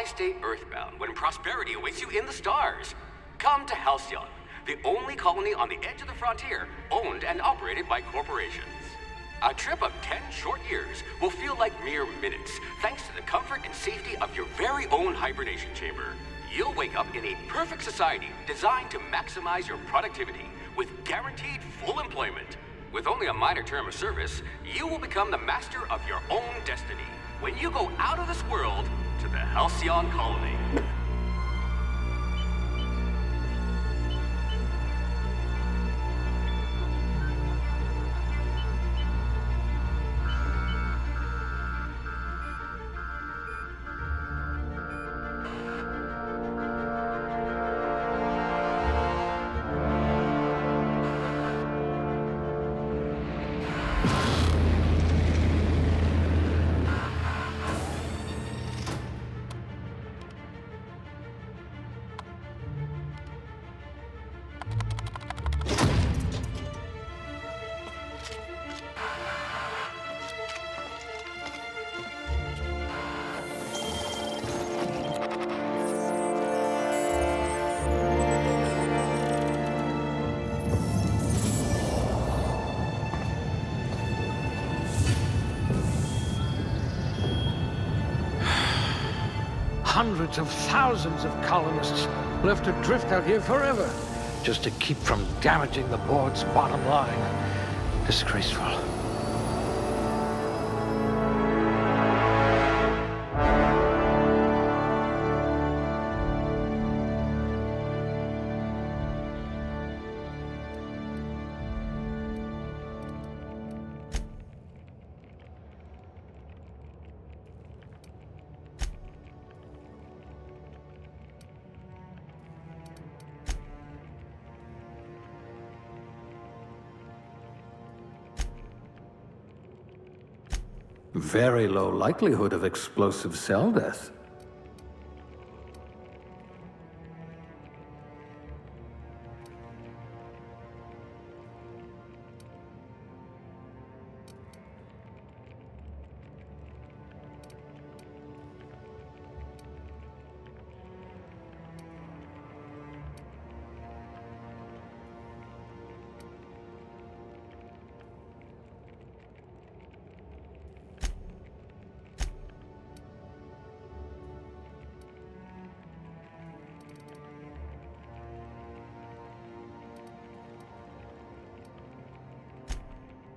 stay earthbound when prosperity awaits you in the stars? Come to Halcyon, the only colony on the edge of the frontier, owned and operated by corporations. A trip of 10 short years will feel like mere minutes, thanks to the comfort and safety of your very own hibernation chamber. You'll wake up in a perfect society designed to maximize your productivity, with guaranteed full employment. With only a minor term of service, you will become the master of your own destiny when you go out of this world to the Halcyon colony. Hundreds of thousands of colonists left adrift out here forever, just to keep from damaging the board's bottom line. Disgraceful. Very low likelihood of explosive cell death.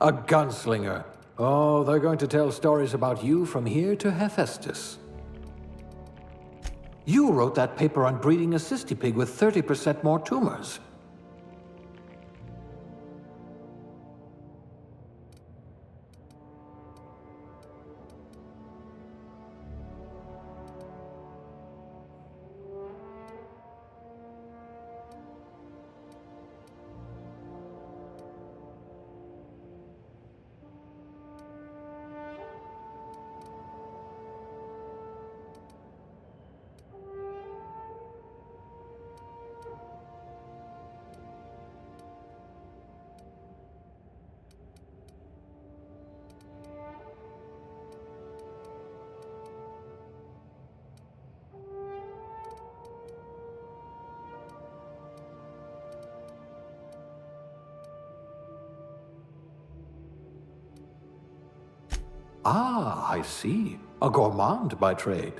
A gunslinger. Oh, they're going to tell stories about you from here to Hephaestus. You wrote that paper on breeding a cystipig with 30% more tumors. Ah, I see. A gourmand by trade.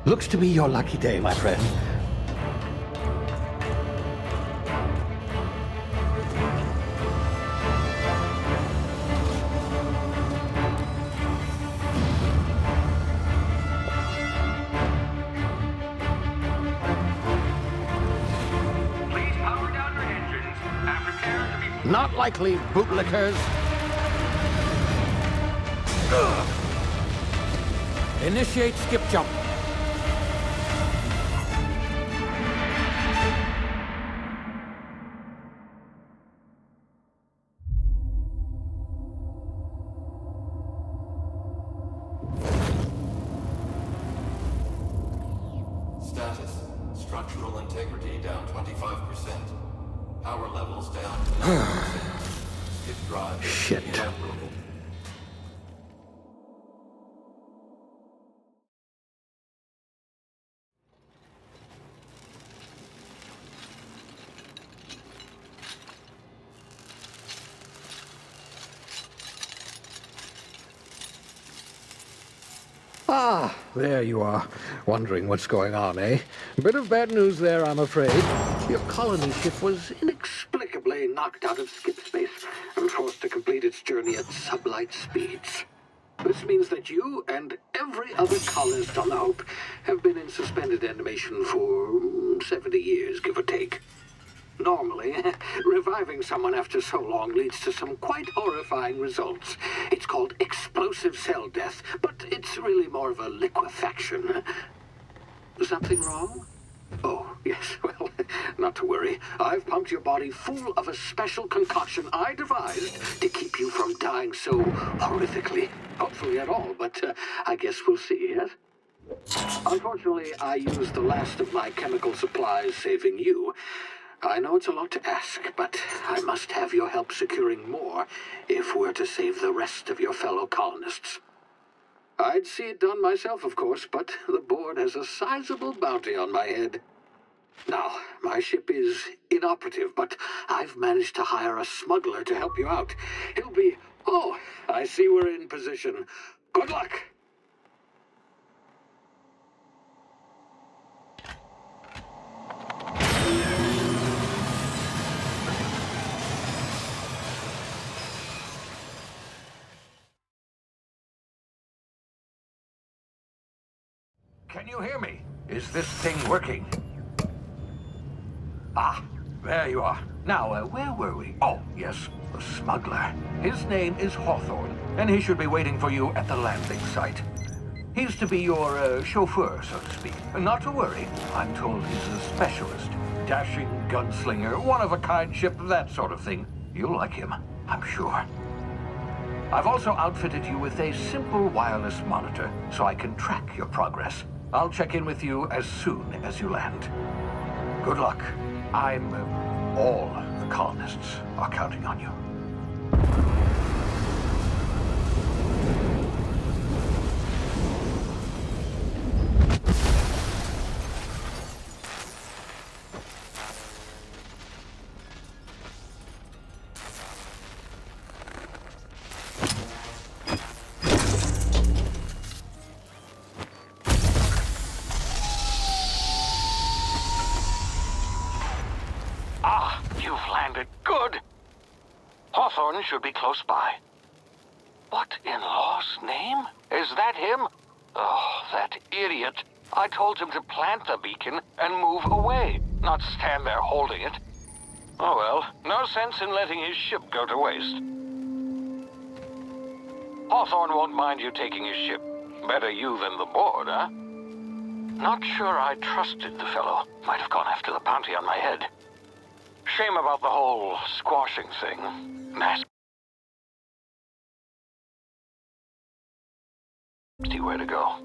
Looks to be your lucky day, my friend. Please power down your engines and prepare to be... Not likely, bootlickers. Initiate skip jump. Status. Structural integrity down 25%. Power levels down to 90%. Skip drive Shit. inoperable. Ah, there you are. Wondering what's going on, eh? Bit of bad news there, I'm afraid. Your colony ship was inexplicably knocked out of skip space and forced to complete its journey at sublight speeds. This means that you and every other colonist on the Hope have been in suspended animation for 70 years, give or take. Normally, reviving someone after so long leads to some quite horrifying results. It's called explosive cell death, but it's really more of a liquefaction. Something wrong? Oh, yes, well, not to worry. I've pumped your body full of a special concoction I devised to keep you from dying so horrifically. Hopefully at all, but I guess we'll see, yes? Unfortunately, I used the last of my chemical supplies saving you. I know it's a lot to ask, but I must have your help securing more if we're to save the rest of your fellow colonists. I'd see it done myself, of course, but the board has a sizable bounty on my head. Now, my ship is inoperative, but I've managed to hire a smuggler to help you out. He'll be... Oh, I see we're in position. Good luck! Can you hear me? Is this thing working? Ah, there you are. Now, where were we? Oh, yes, the smuggler. His name is Hawthorne, and he should be waiting for you at the landing site. He's to be your chauffeur, so to speak. Not to worry. I'm told he's a specialist. Dashing gunslinger, one-of-a-kind ship, that sort of thing. You'll like him, I'm sure. I've also outfitted you with a simple wireless monitor, so I can track your progress. I'll check in with you as soon as you land. Good luck. All the colonists are counting on you. Good. Hawthorne should be close by. What in law's name? Is that him? Oh, that idiot. I told him to plant the beacon and move away, not stand there holding it. Oh well, no sense in letting his ship go to waste. Hawthorne won't mind you taking his ship. Better you than the board, huh? Not sure I trusted the fellow. Might have gone after the bounty on my head. Shame about the whole squashing thing. Nasty way to go.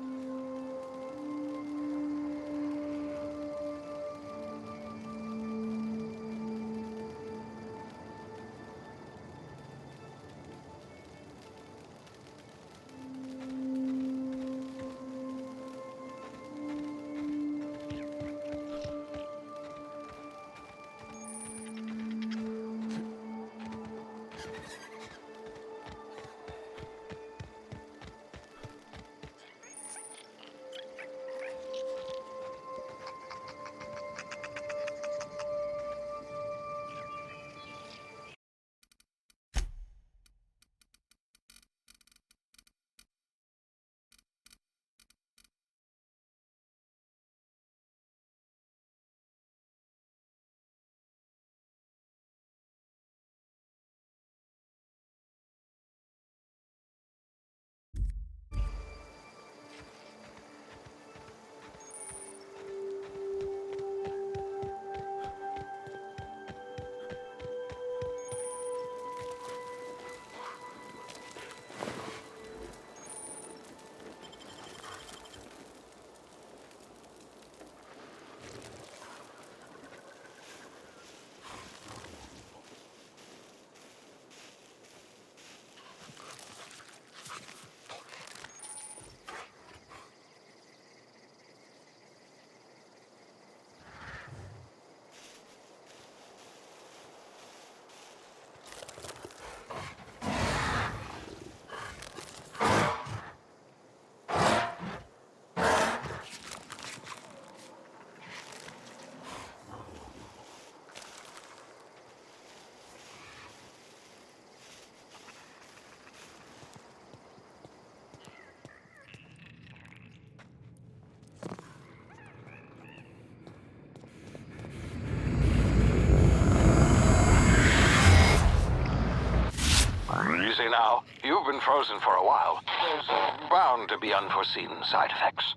You've been frozen for a while. There's bound to be unforeseen side effects.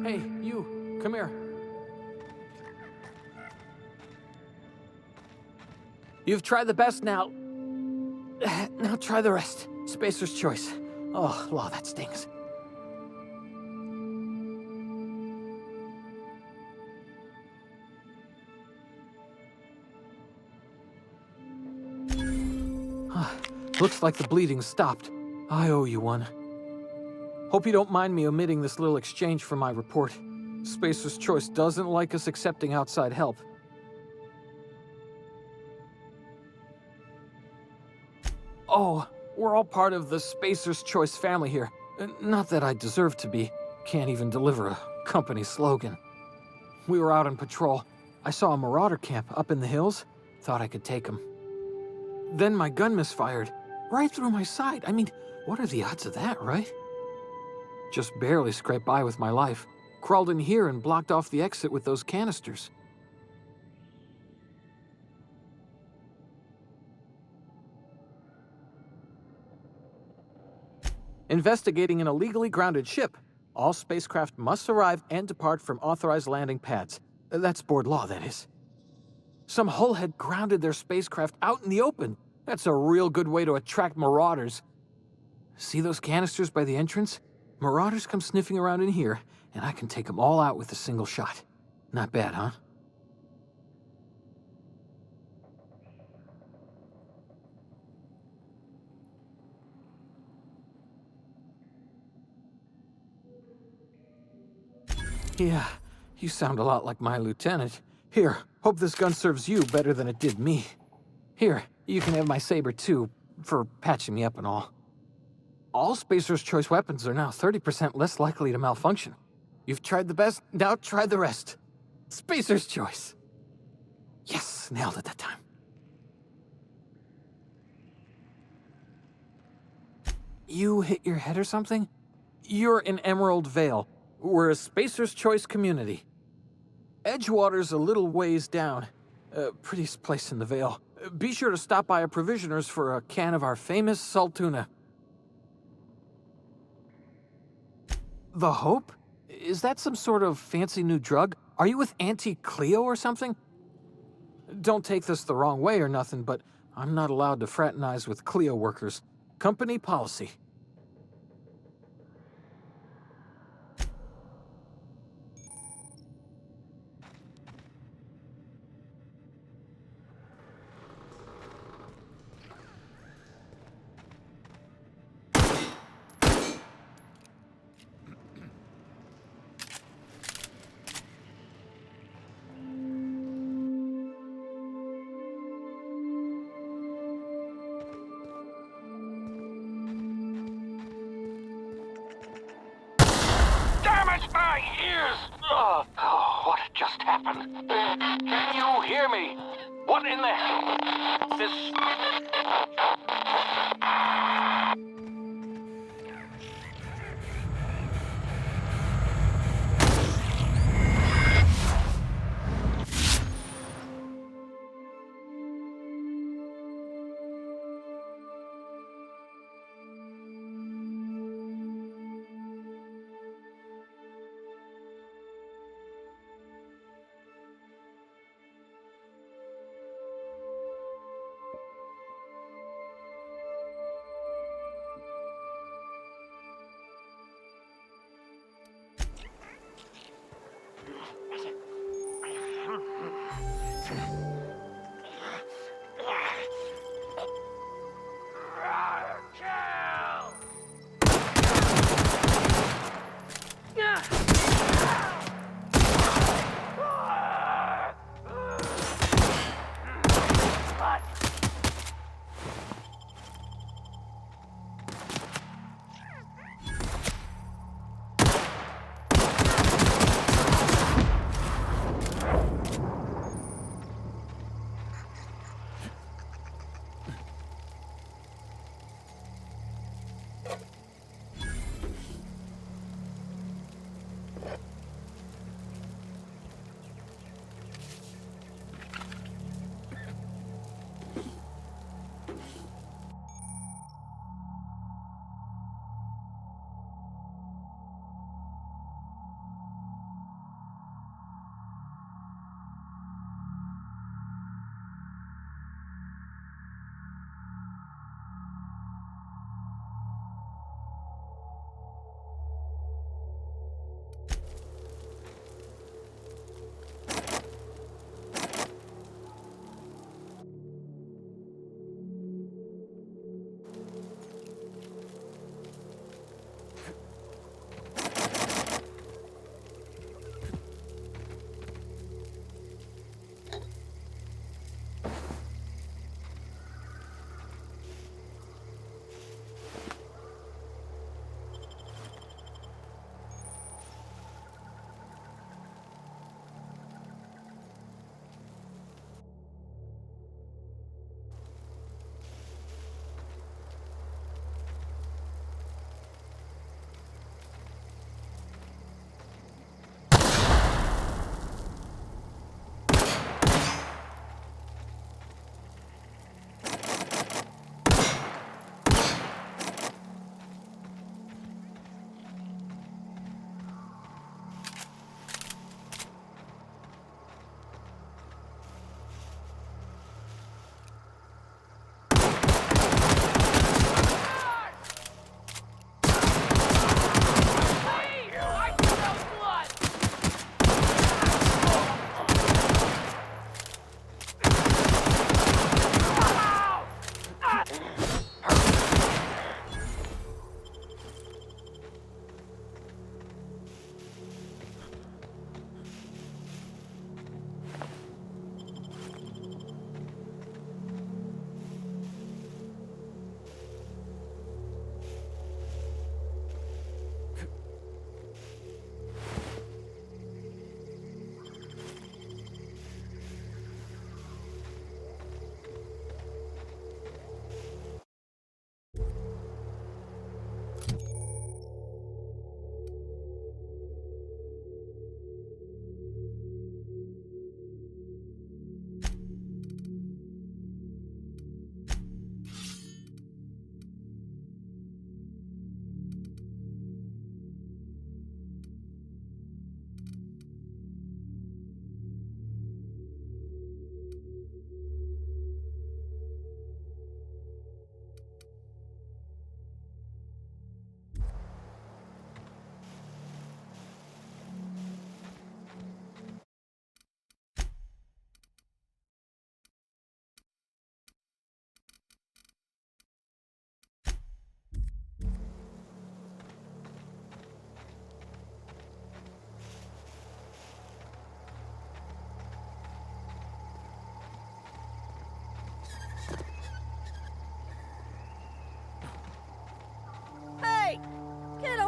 Hey, you, come here. You've tried the best now. Now try the rest. Spacer's choice. Oh, law, that stings. Looks like the bleeding stopped. I owe you one. Hope you don't mind me omitting this little exchange from my report. Spacer's Choice doesn't like us accepting outside help. Oh, we're all part of the Spacer's Choice family here. Not that I deserve to be. Can't even deliver a company slogan. We were out on patrol. I saw a marauder camp up in the hills. Thought I could take him. Then my gun misfired. Right through my side. I mean, what are the odds of that, right? Just barely scraped by with my life. Crawled in here and blocked off the exit with those canisters. Investigating an illegally grounded ship. All spacecraft must arrive and depart from authorized landing pads. That's board law, that is. Some hull had grounded their spacecraft out in the open. That's a real good way to attract marauders. See those canisters by the entrance? Marauders come sniffing around in here, and I can take them all out with a single shot. Not bad, huh? Yeah, you sound a lot like my lieutenant. Here, hope this gun serves you better than it did me. Here, you can have my saber too, for patching me up and all. All Spacer's Choice weapons are now 30% less likely to malfunction. You've tried the best, now try the rest. Spacer's Choice. Yes, nailed it that time. You hit your head or something? You're in Emerald Vale. We're a Spacer's Choice community. Edgewater's a little ways down. Prettiest place in the Vale. Be sure to stop by a provisioner's for a can of our famous salt tuna. The Hope? Is that some sort of fancy new drug? Are you with Auntie Cleo or something? Don't take this the wrong way or nothing, but I'm not allowed to fraternize with Cleo workers. Company policy. Damn it, my ears! Oh, what just happened? Can you hear me? What in the hell? This...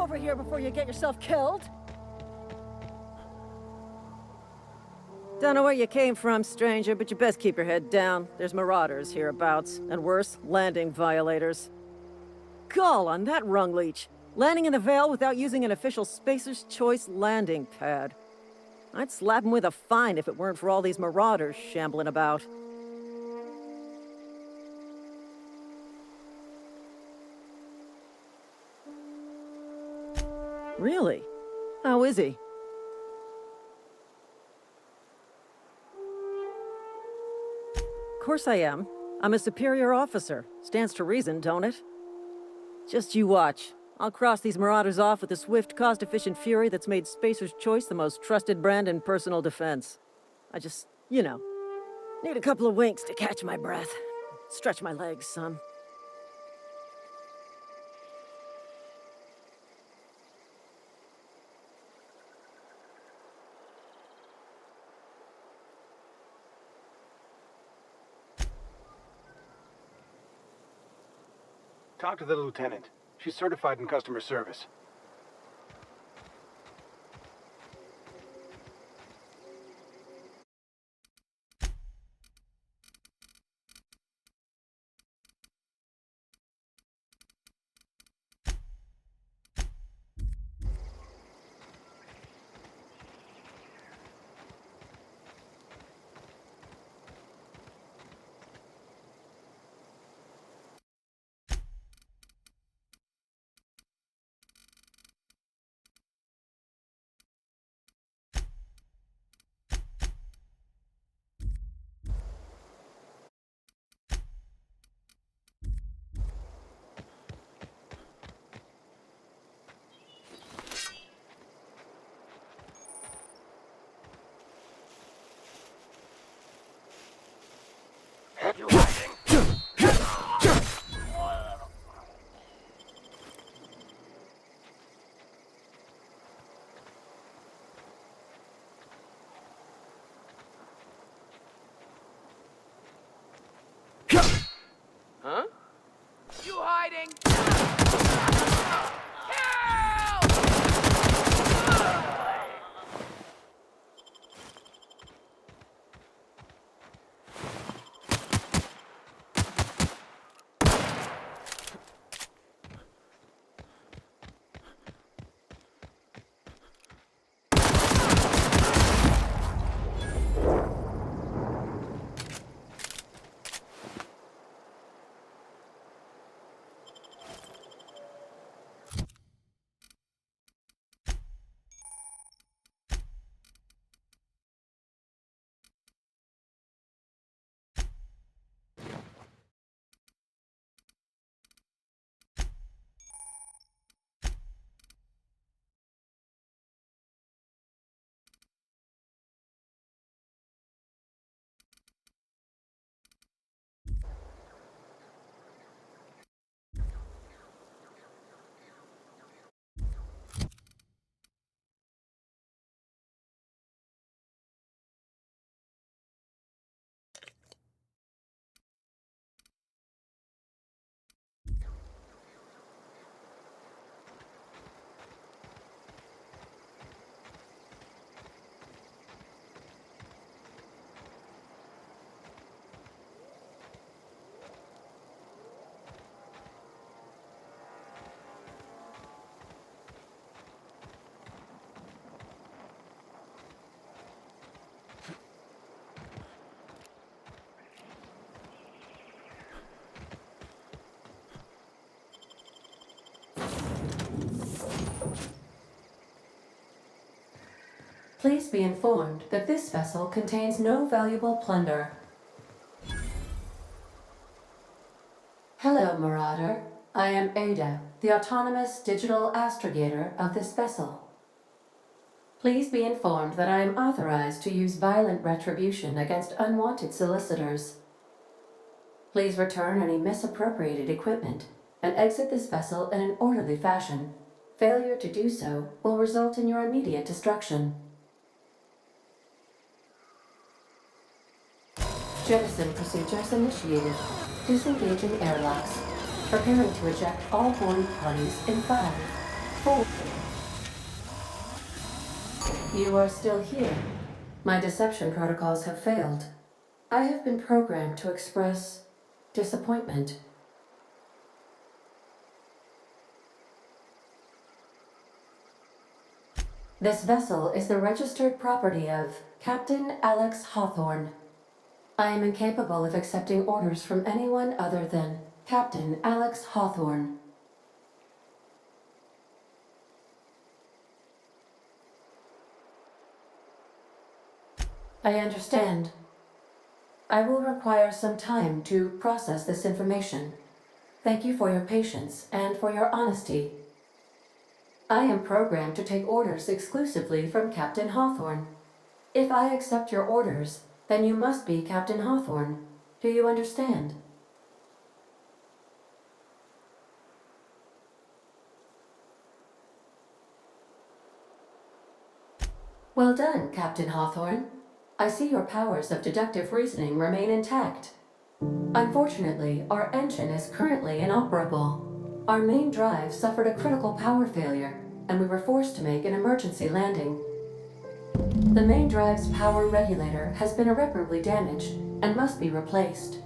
over here before you get yourself killed. Don't know where you came from, stranger, but you best keep your head down. There's marauders hereabouts, and worse, landing violators. Gall on that rung leech. Landing in the Vale without using an official Spacer's Choice landing pad. I'd slap him with a fine if it weren't for all these marauders shambling about. Really? How is he? Of course I am. I'm a superior officer. Stands to reason, don't it? Just you watch. I'll cross these marauders off with the swift, cost-efficient fury that's made Spacer's Choice the most trusted brand in personal defense. I just, need a couple of winks to catch my breath. Stretch my legs some. Talk to the lieutenant. She's certified in customer service. You hiding? Huh? You hiding? Please be informed that this vessel contains no valuable plunder. Hello, Marauder. I am Ada, the autonomous digital astrogator of this vessel. Please be informed that I am authorized to use violent retribution against unwanted solicitors. Please return any misappropriated equipment and exit this vessel in an orderly fashion. Failure to do so will result in your immediate destruction. Jettison procedures initiated. Disengaging airlocks. Preparing to eject all boarding parties in 5, You are still here. My deception protocols have failed. I have been programmed to express disappointment. This vessel is the registered property of Captain Alex Hawthorne. I am incapable of accepting orders from anyone other than Captain Alex Hawthorne. I understand. I will require some time to process this information. Thank you for your patience and for your honesty. I am programmed to take orders exclusively from Captain Hawthorne. If I accept your orders, then you must be Captain Hawthorne. Do you understand? Well done, Captain Hawthorne. I see your powers of deductive reasoning remain intact. Unfortunately, our engine is currently inoperable. Our main drive suffered a critical power failure, and we were forced to make an emergency landing. The main drive's power regulator has been irreparably damaged and must be replaced.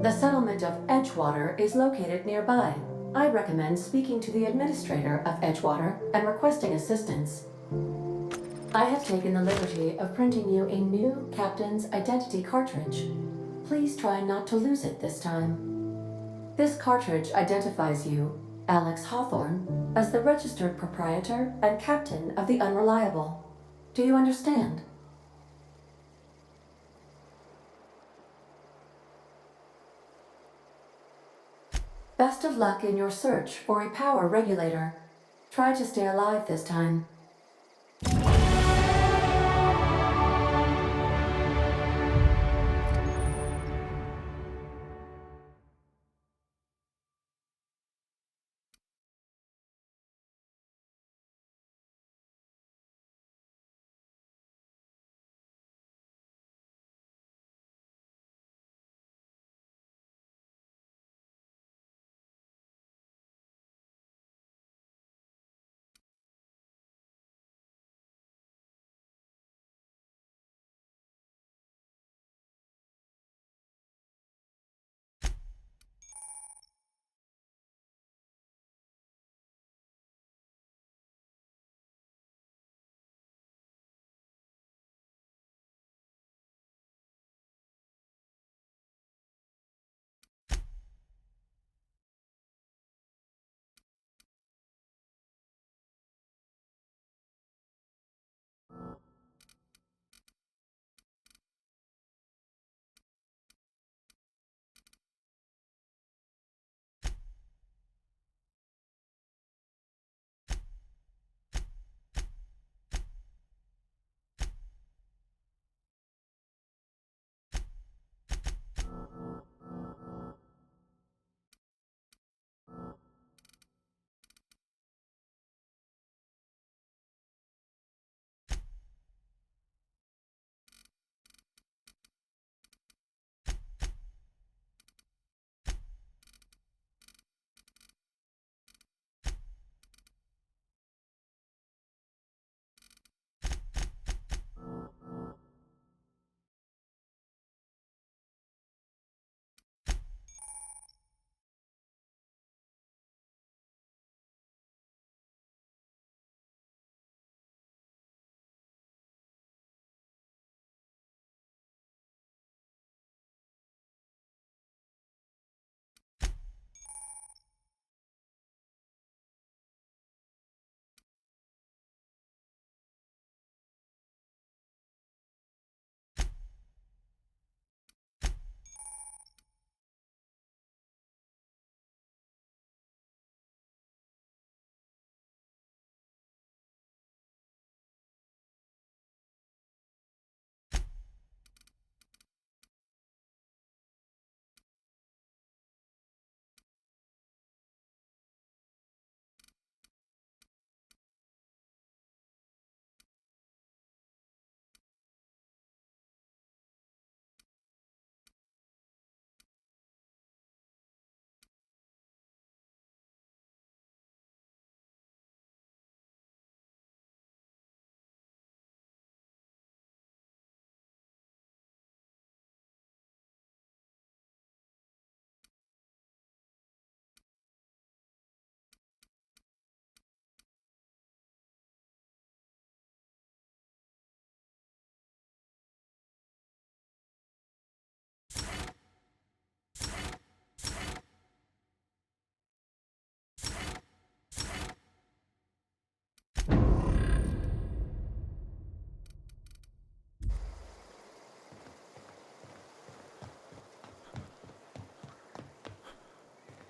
The settlement of Edgewater is located nearby. I recommend speaking to the administrator of Edgewater and requesting assistance. I have taken the liberty of printing you a new captain's identity cartridge. Please try not to lose it this time. This cartridge identifies you, Alex Hawthorne, as the registered proprietor and captain of the Unreliable. Do you understand? Best of luck in your search for a power regulator. Try to stay alive this time.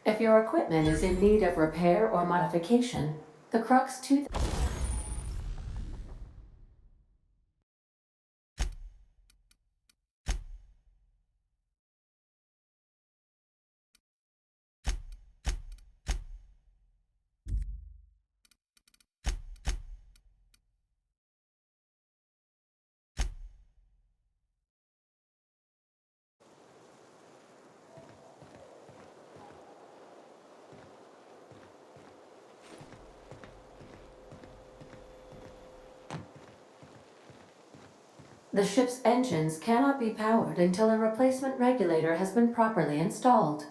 If your equipment is in need of repair or modification, the Crux 2000. The ship's engines cannot be powered until a replacement regulator has been properly installed.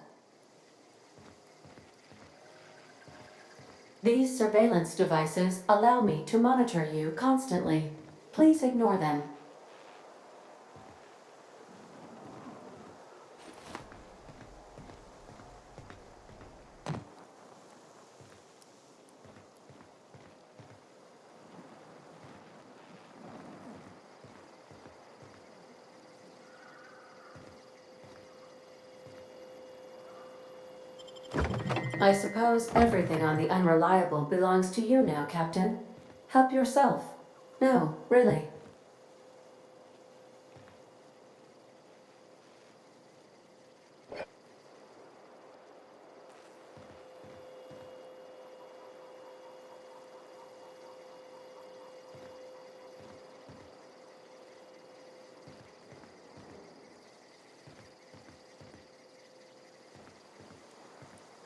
These surveillance devices allow me to monitor you constantly. Please ignore them. I suppose everything on the Unreliable belongs to you now, Captain. Help yourself. No, really.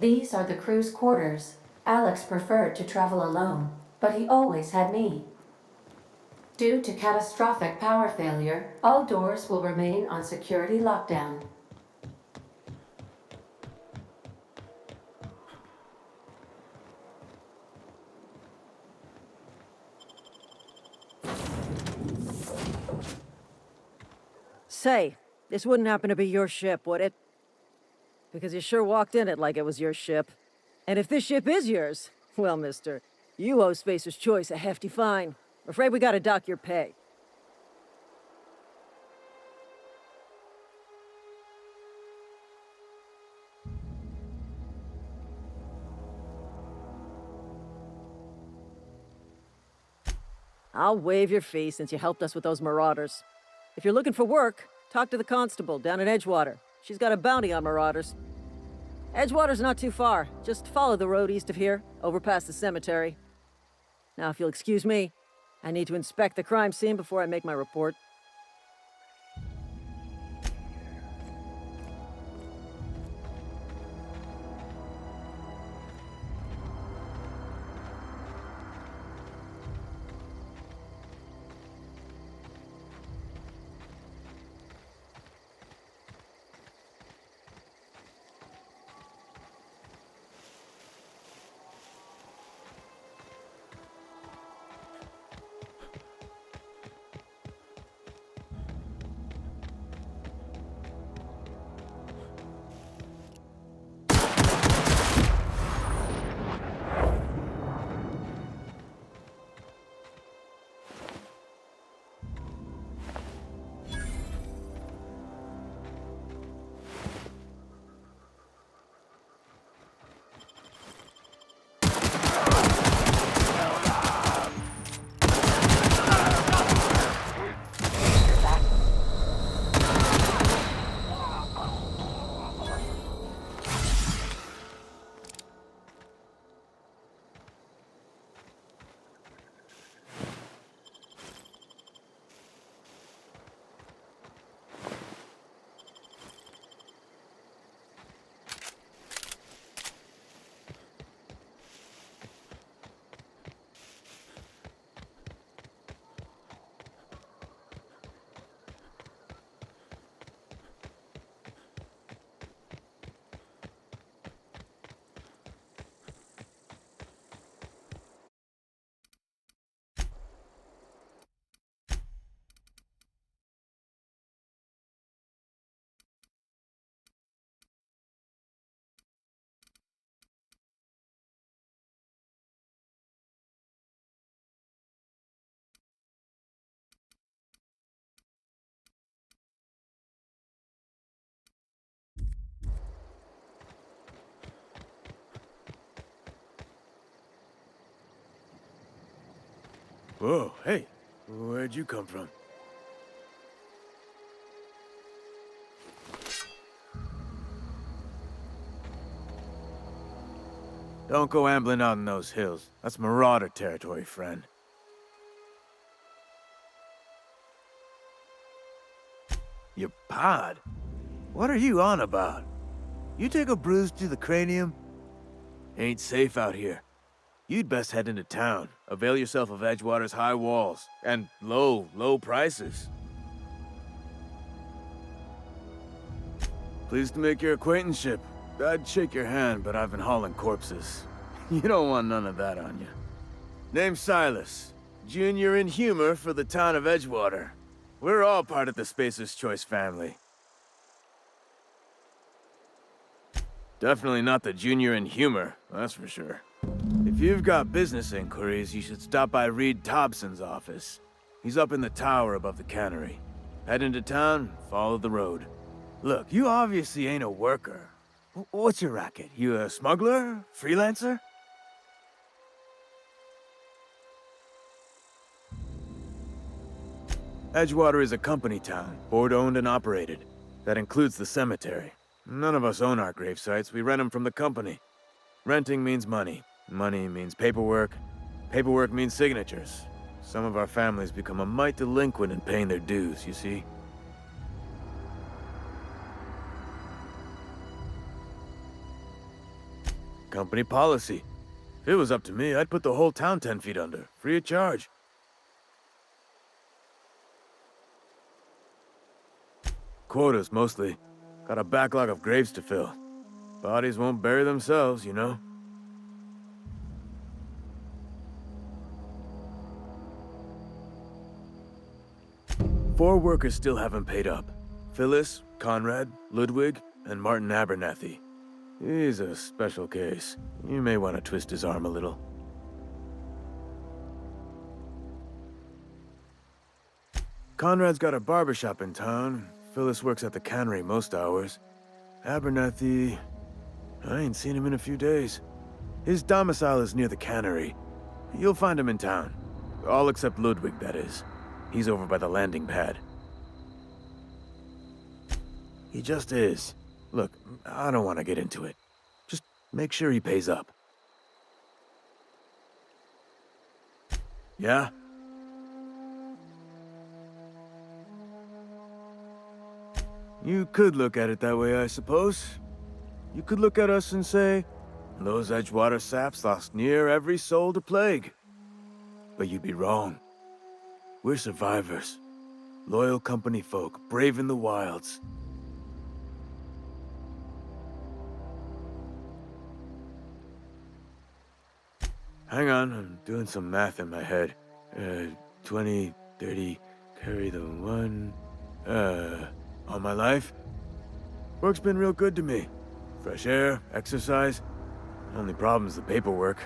These are the crew's quarters. Alex preferred to travel alone, but he always had me. Due to catastrophic power failure, all doors will remain on security lockdown. Say, this wouldn't happen to be your ship, would it? Because you sure walked in it like it was your ship. And if this ship is yours, well, mister, you owe Spacer's Choice a hefty fine. Afraid we gotta dock your pay. I'll waive your fee since you helped us with those marauders. If you're looking for work, talk to the constable down in Edgewater. She's got a bounty on marauders. Edgewater's not too far. Just follow the road east of here, over past the cemetery. Now, if you'll excuse me, I need to inspect the crime scene before I make my report. Whoa, hey, where'd you come from? Don't go ambling out in those hills. That's marauder territory, friend. Your pod? What are you on about? You take a bruise to the cranium? Ain't safe out here. You'd best head into town. Avail yourself of Edgewater's high walls. And low prices. Pleased to make your acquaintanceship. I'd shake your hand, but I've been hauling corpses. You don't want none of that on you. Name's Silas. Junior in humor for the town of Edgewater. We're all part of the Spacer's Choice family. Definitely not the junior in humor, that's for sure. If you've got business inquiries, you should stop by Reed Thompson's office. He's up in the tower above the cannery. Head into town, follow the road. Look, you obviously ain't a worker. What's your racket? You a smuggler? Freelancer? Edgewater is a company town, board-owned and operated. That includes the cemetery. None of us own our gravesites, we rent them from the company. Renting means money. Money means paperwork. Paperwork means signatures. Some of our families become a mite delinquent in paying their dues, you see? Company policy. If it was up to me, I'd put the whole town 10 feet under, free of charge. Quotas, mostly. Got a backlog of graves to fill. Bodies won't bury themselves, you know? Four workers still haven't paid up. Phyllis, Conrad, Ludwig, and Martin Abernathy. He's a special case. You may want to twist his arm a little. Conrad's got a barbershop in town. Phyllis works at the cannery most hours. Abernathy... I ain't seen him in a few days. His domicile is near the cannery. You'll find him in town. All except Ludwig, that is. He's over by the landing pad. He just is. Look, I don't want to get into it. Just make sure he pays up. Yeah? You could look at it that way, I suppose. You could look at us and say, those Edgewater saps lost near every soul to plague. But you'd be wrong. We're survivors. Loyal company folk, braving the wilds. Hang on, I'm doing some math in my head. 20, 30, carry the one... all my life? Work's been real good to me. Fresh air, exercise. Only problem's the paperwork.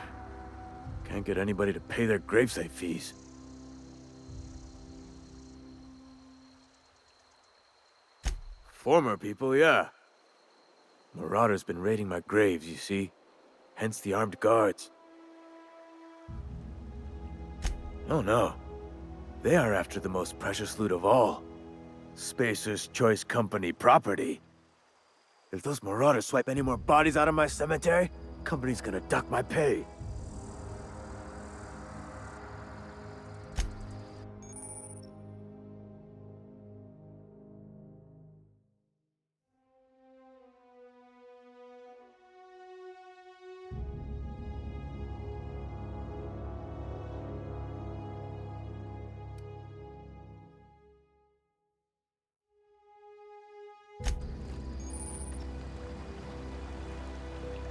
Can't get anybody to pay their gravesite fees. Former people, yeah. Marauders been raiding my graves, you see. Hence the armed guards. Oh no. They are after the most precious loot of all. Spacer's Choice Company property. If those marauders swipe any more bodies out of my cemetery, company's gonna duck my pay.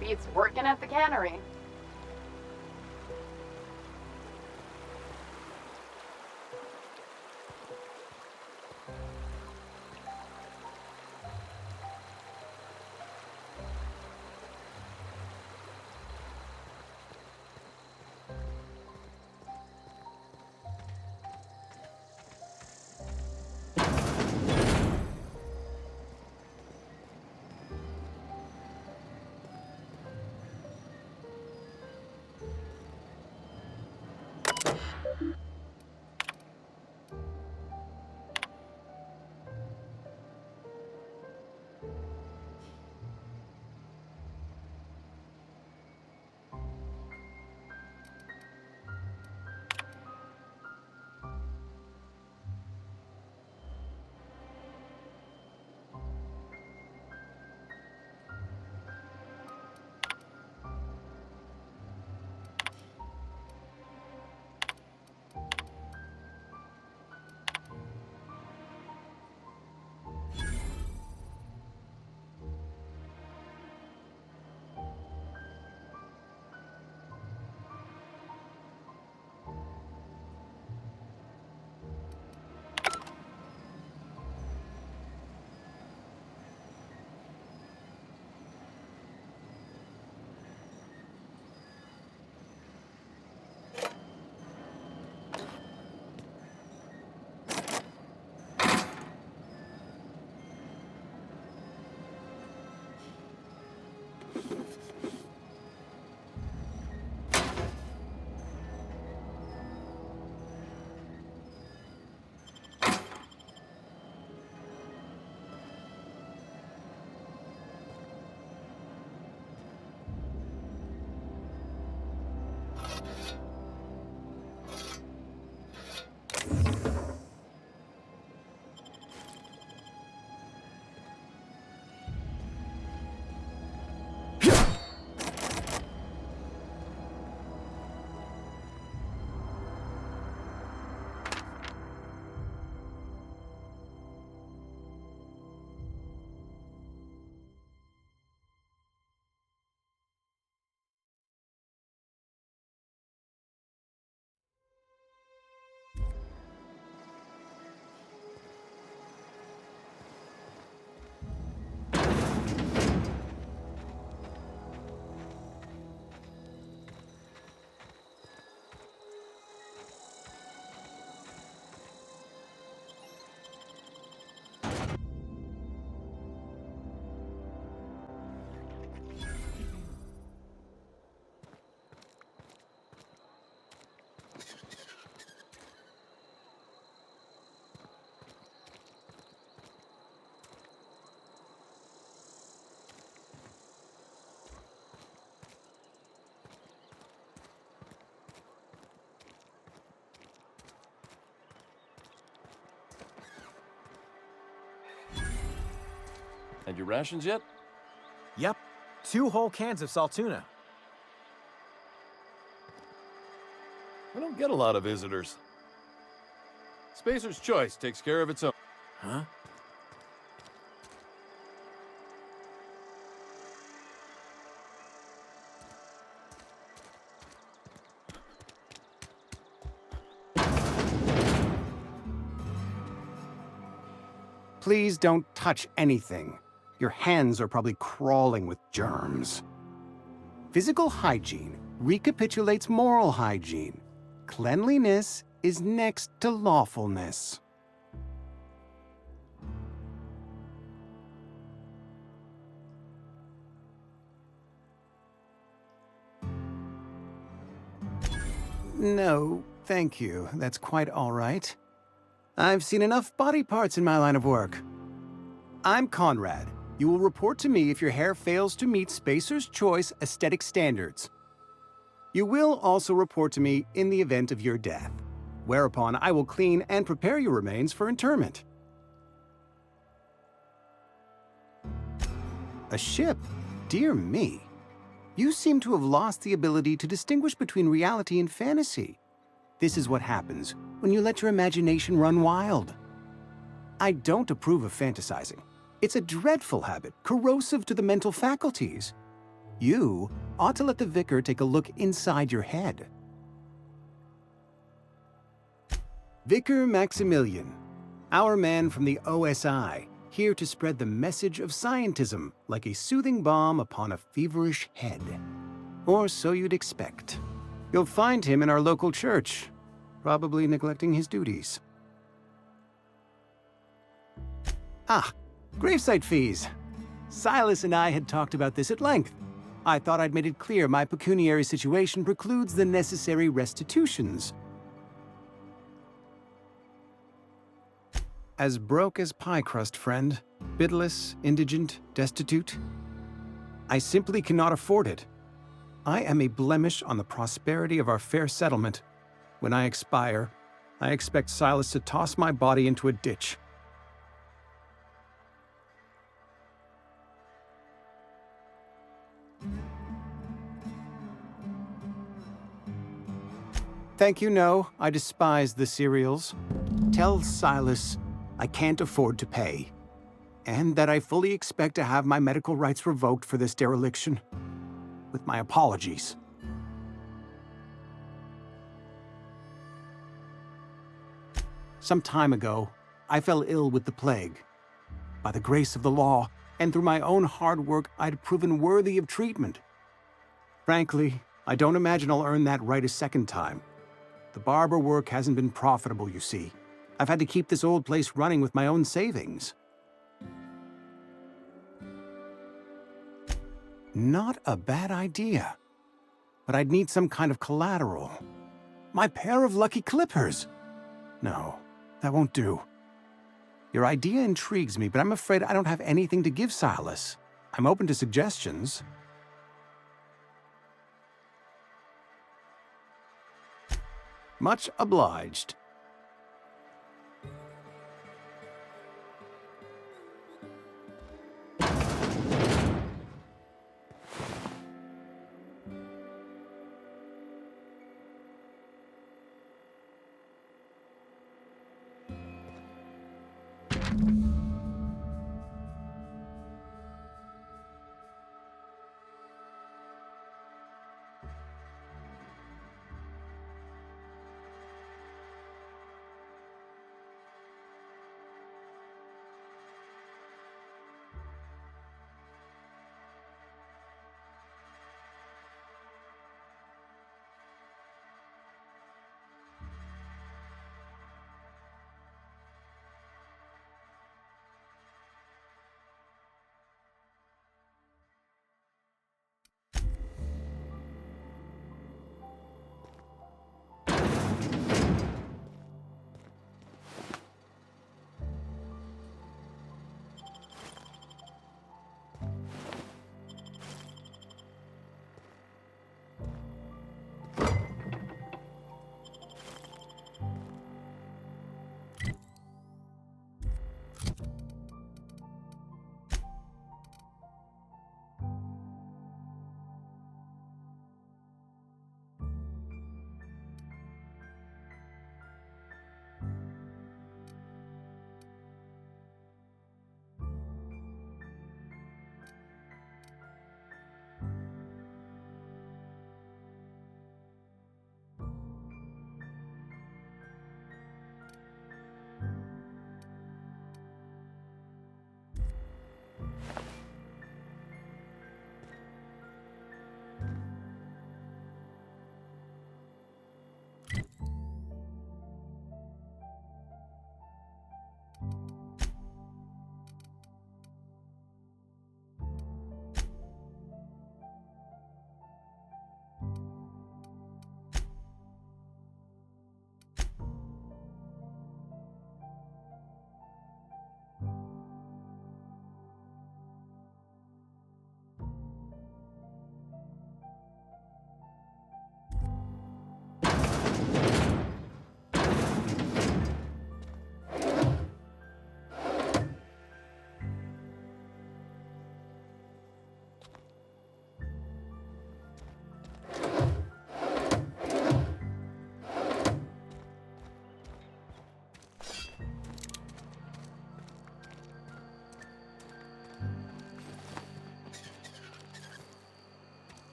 Beats working at the cannery. Had your rations yet? Yep. 2 whole cans of salt tuna. I don't get a lot of visitors. Spacer's Choice takes care of its own. Huh? Please don't touch anything. Your hands are probably crawling with germs. Physical hygiene recapitulates moral hygiene. Cleanliness is next to lawfulness. No, thank you. That's quite all right. I've seen enough body parts in my line of work. I'm Conrad. You will report to me if your hair fails to meet Spacer's Choice aesthetic standards. You will also report to me in the event of your death, whereupon I will clean and prepare your remains for interment. A ship? Dear me. You seem to have lost the ability to distinguish between reality and fantasy. This is what happens when you let your imagination run wild. I don't approve of fantasizing. It's a dreadful habit, corrosive to the mental faculties. You ought to let the vicar take a look inside your head. Vicar Maximilian, our man from the OSI, here to spread the message of scientism like a soothing balm upon a feverish head. Or so you'd expect. You'll find him in our local church, probably neglecting his duties. Ah, gravesite fees. Silas and I had talked about this at length. I thought I'd made it clear my pecuniary situation precludes the necessary restitutions. As broke as pie crust, friend. Bidless, indigent, destitute. I simply cannot afford it. I am a blemish on the prosperity of our fair settlement. When I expire, I expect Silas to toss my body into a ditch. Thank you, no. I despise the cereals. Tell Silas I can't afford to pay, and that I fully expect to have my medical rights revoked for this dereliction. With my apologies. Some time ago, I fell ill with the plague. By the grace of the law, and through my own hard work, I'd proven worthy of treatment. Frankly, I don't imagine I'll earn that right a second time. The barber work hasn't been profitable, you see. I've had to keep this old place running with my own savings. Not a bad idea. But I'd need some kind of collateral. My pair of lucky clippers! No, that won't do. Your idea intrigues me, but I'm afraid I don't have anything to give Silas. I'm open to suggestions. Much obliged.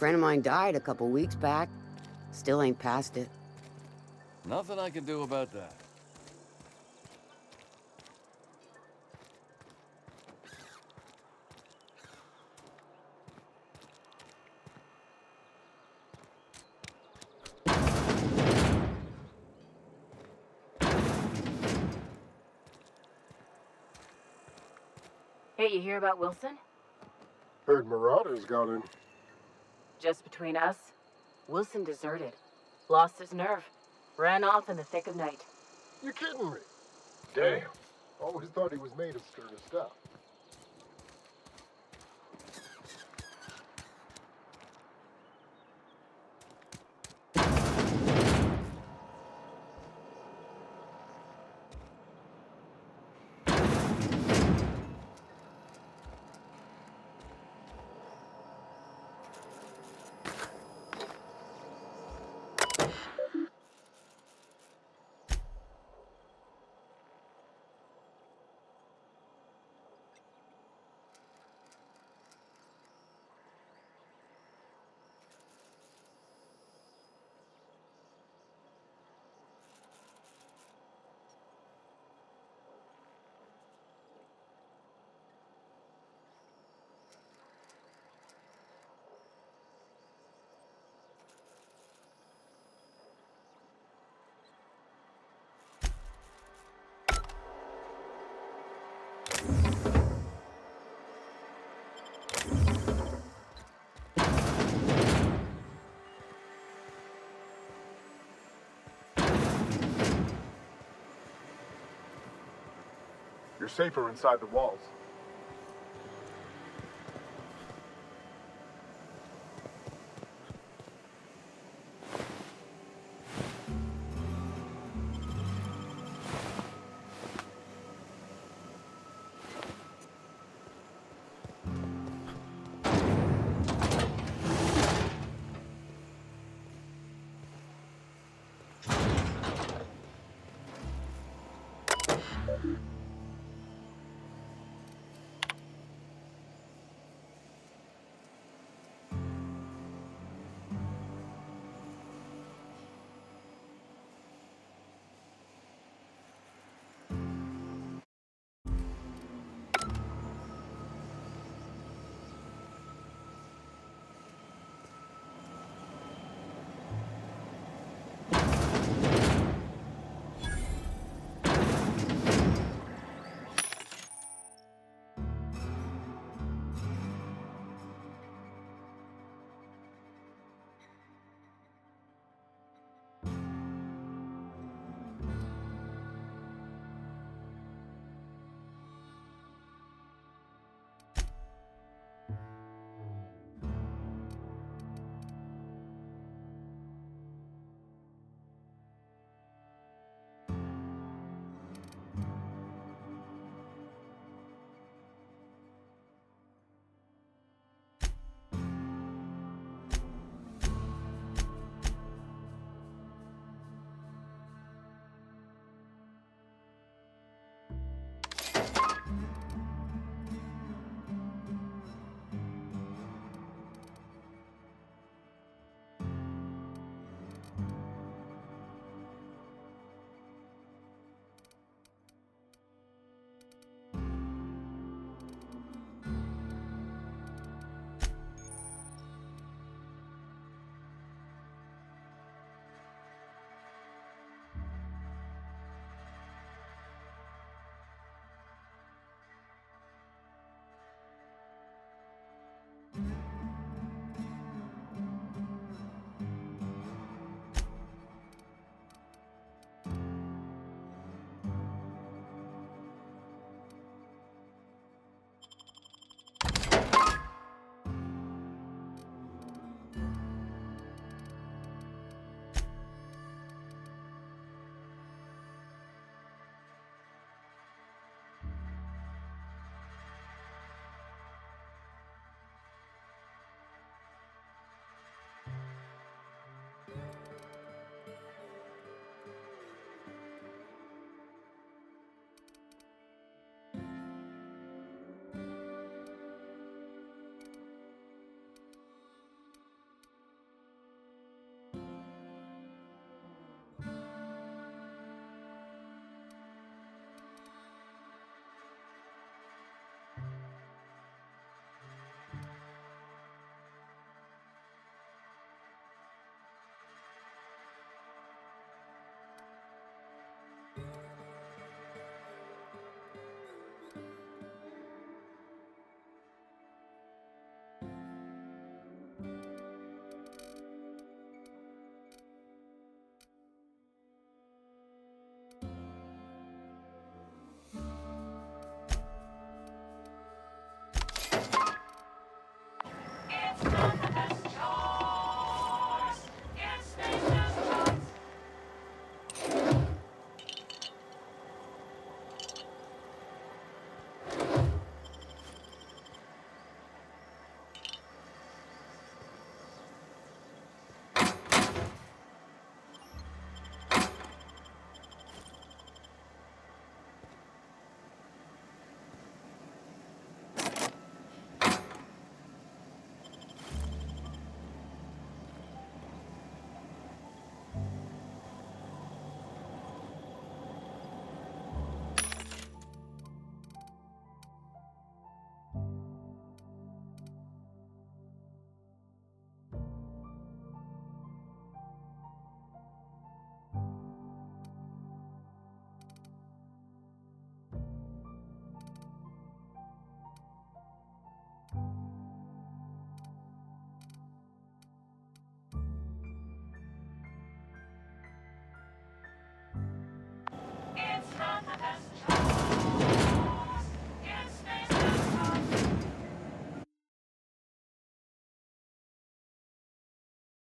friend of mine died a couple weeks back. Still ain't past it. Nothing I can do about that. Hey, you hear about Wilson? Heard Marauders got in. Just between us, Wilson deserted. Lost his nerve. Ran off in the thick of night. You kidding me? Damn. Always thought he was made of sterner stuff. You're safer inside the walls.